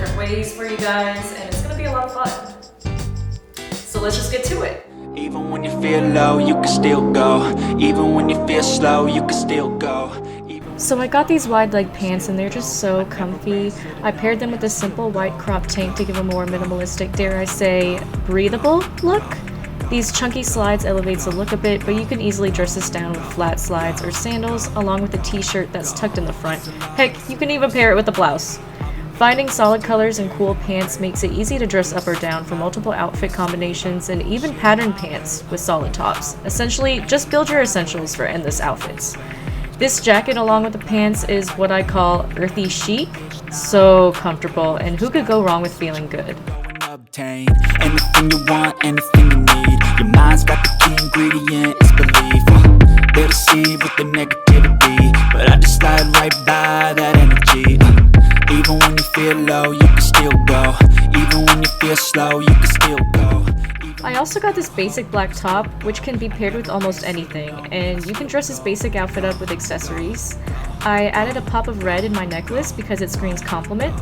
different ways for you guys, and it's gonna be a lot of fun. So let's just get to it. Even when you feel low, you can still go. Even when you feel slow, you can still go. So I got these wide leg pants and they're just so comfy. I paired them with a simple white crop tank to give a more minimalistic, dare I say, breathable look. These chunky slides elevates the look a bit, but you can easily dress this down with flat slides or sandals, along with a t-shirt that's tucked in the front. Heck, you can even pair it with a blouse. Finding solid colors and cool pants makes it easy to dress up or down for multiple outfit combinations and even patterned pants with solid tops. Essentially, just build your essentials for endless outfits. This jacket along with the pants is what I call earthy chic, so comfortable, and who could go wrong with feeling good? Obtain anything you want, anything you need. Your mind's got the key ingredient, it's belief. They'll deceive with the negativity, but I just slide right by that energy. Even when you feel low, you can still go. Even when you feel slow, you can still go. I also got this basic black top, which can be paired with almost anything, and you can dress this basic outfit up with accessories. I added a pop of red in my necklace because it screams compliment.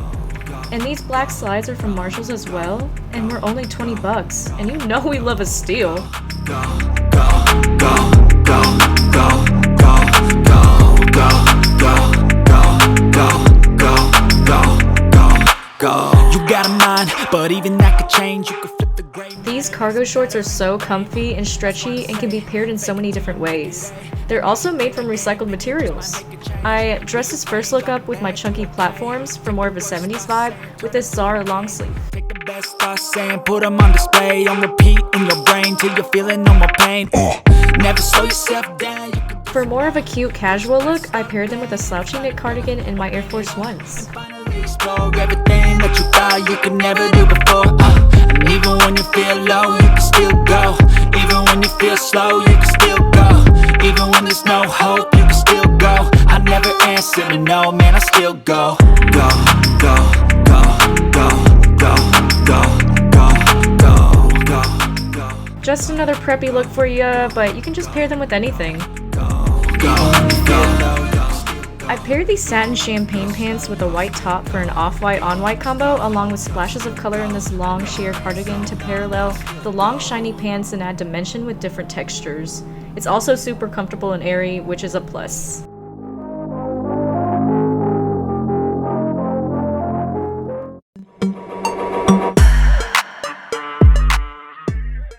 And these black slides are from Marshalls as well, and we're only 20 bucks, and you know we love a steal. Go, go, go, go, go, go, go, go, go, go, go. You got a mind, but even that could change. You could flip the gray. These cargo shorts are so comfy and stretchy and can be paired in so many different ways. They're also made from recycled materials. I dressed this first look up with my chunky platforms for more of a 70s vibe with this Zara long sleeve. Take the best I say and put them on display, on repeat in your brain till you're feeling no more pain. Never slow yourself down. For more of a cute casual look, I paired them with a slouchy knit cardigan and my Air Force Ones. Explore everything that you thought you could never do before. And even when you feel low, you can still go. Even when you feel slow, you can still go. Even when there's no hope, you can still go. I never answer to no, man, I still go. Go, go, go, go, go, go, go, go, go. Just another preppy look for you, but you can just pair them with anything. I paired these satin champagne pants with a white top for an off-white on-white combo, along with splashes of color in this long sheer cardigan to parallel the long shiny pants and add dimension with different textures. It's also super comfortable and airy, which is a plus.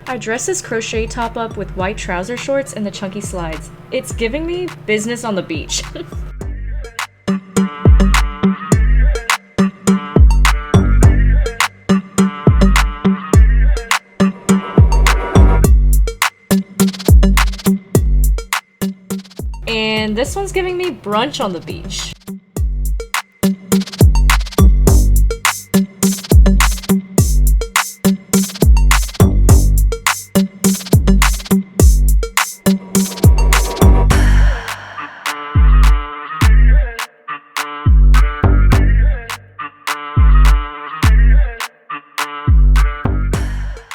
I dressed this crochet top up with white trouser shorts and the chunky slides. It's giving me business on the beach. And this one's giving me brunch on the beach.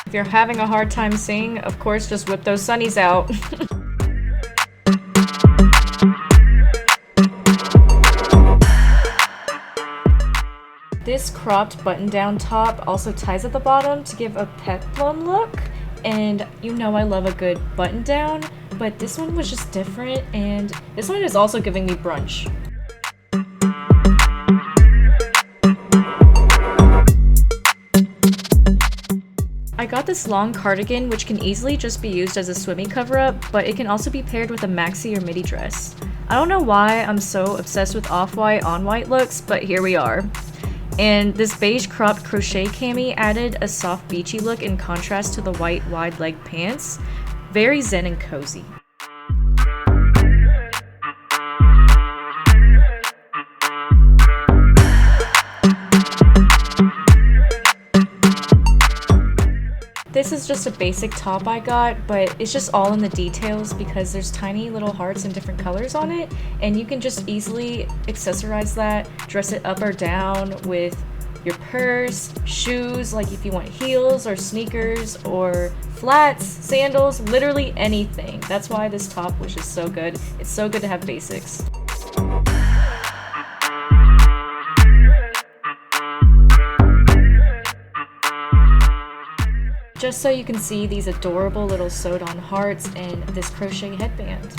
If you're having a hard time seeing, of course, just whip those sunnies out. This cropped button-down top also ties at the bottom to give a peplum look, and you know I love a good button-down, but this one was just different, and this one is also giving me brunch. I got this long cardigan, which can easily just be used as a swimmy cover-up, but it can also be paired with a maxi or midi dress. I don't know why I'm so obsessed with off-white on-white looks, but here we are. And this beige cropped crochet cami added a soft beachy look in contrast to the white wide leg pants. Very zen and cozy. This is just a basic top I got, but it's just all in the details because there's tiny little hearts and different colors on it, and you can just easily accessorize that, dress it up or down with your purse, shoes, like if you want heels or sneakers or flats, sandals, literally anything. That's why this top was just so good. It's so good to have basics. just so you can see these adorable little sewed-on hearts and this crochet headband.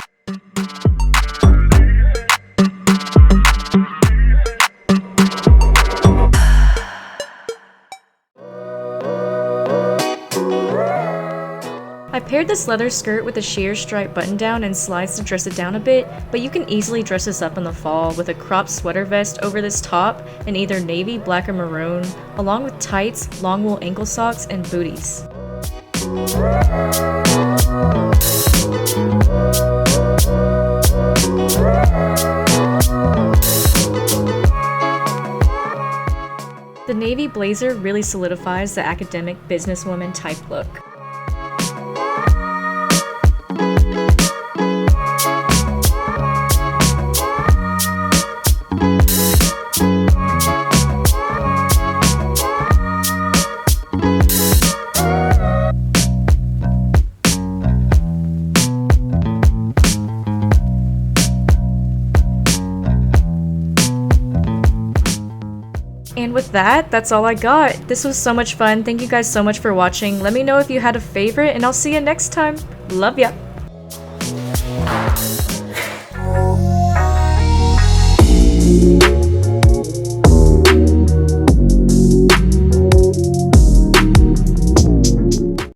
I paired this leather skirt with a sheer stripe button down and slides to dress it down a bit, but you can easily dress this up in the fall with a cropped sweater vest over this top in either navy, black, or maroon, along with tights, long wool ankle socks, and booties. The navy blazer really solidifies the academic businesswoman type look. And with that, that's all I got. This was so much fun. Thank you guys so much for watching. Let me know if you had a favorite, and I'll see you next time. Love ya!